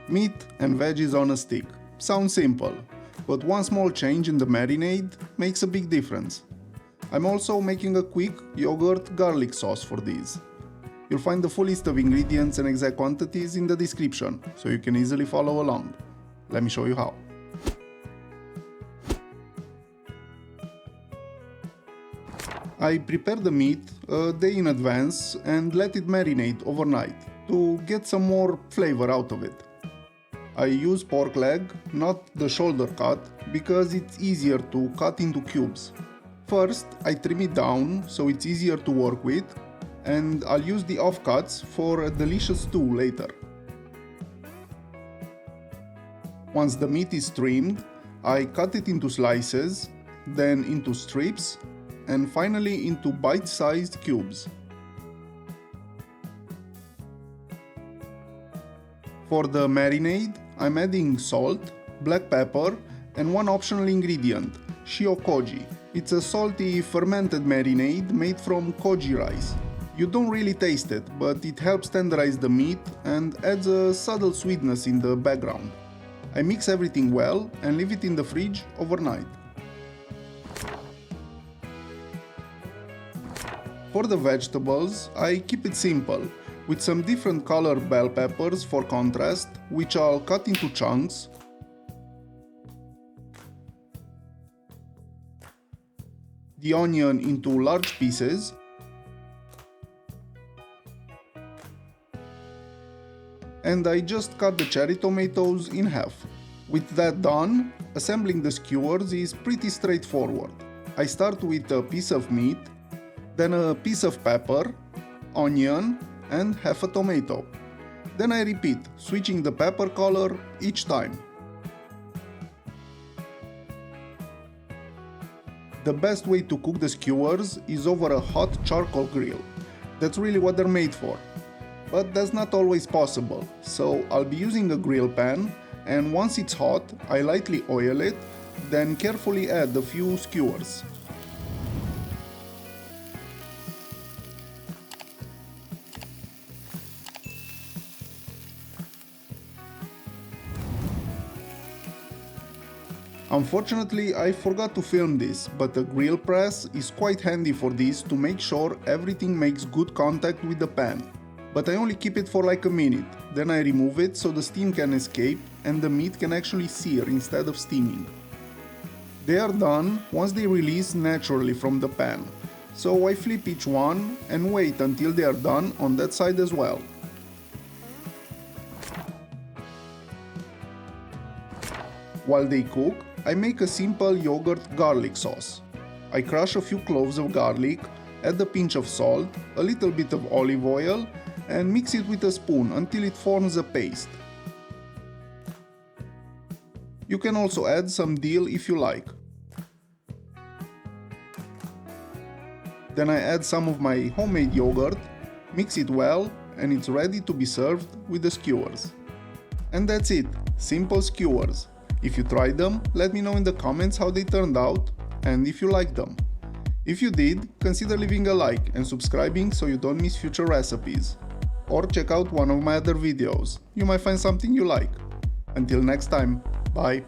Meat and veggies on a stick. Sounds simple, but one small change in the marinade makes a big difference. I'm also making a quick yogurt garlic sauce for these. You'll find the full list of ingredients and exact quantities in the description, so you can easily follow along. Let me show you how. I prepare the meat a day in advance and let it marinate overnight to get some more flavor out of it. I use pork leg, not the shoulder cut, because it's easier to cut into cubes. First, I trim it down so it's easier to work with, and I'll use the offcuts for a delicious stew later. Once the meat is trimmed, I cut it into slices, then into strips, and finally into bite-sized cubes. For the marinade, I'm adding salt, black pepper, and one optional ingredient, shio koji. It's a salty fermented marinade made from koji rice. You don't really taste it, but it helps tenderize the meat and adds a subtle sweetness in the background. I mix everything well and leave it in the fridge overnight. For the vegetables, I keep it simple, with some different color bell peppers for contrast, which I'll cut into chunks, the onion into large pieces, and I just cut the cherry tomatoes in half. With that done, assembling the skewers is pretty straightforward. I start with a piece of meat, then a piece of pepper, onion, and half a tomato. Then I repeat, switching the pepper color each time. The best way to cook the skewers is over a hot charcoal grill. That's really what they're made for. But that's not always possible, so I'll be using a grill pan, and once it's hot, I lightly oil it, then carefully add a few skewers. Unfortunately, I forgot to film this, but a grill press is quite handy for this to make sure everything makes good contact with the pan. But I only keep it for like a minute, then I remove it so the steam can escape and the meat can actually sear instead of steaming. They are done once they release naturally from the pan, so I flip each one and wait until they are done on that side as well. While they cook, I make a simple yogurt garlic sauce. I crush a few cloves of garlic, add a pinch of salt, a little bit of olive oil, and mix it with a spoon until it forms a paste. You can also add some dill if you like. Then I add some of my homemade yogurt, mix it well, and it's ready to be served with the skewers. And that's it, simple skewers. If you tried them, let me know in the comments how they turned out and if you liked them. If you did, consider leaving a like and subscribing so you don't miss future recipes. Or check out one of my other videos, you might find something you like. Until next time, bye!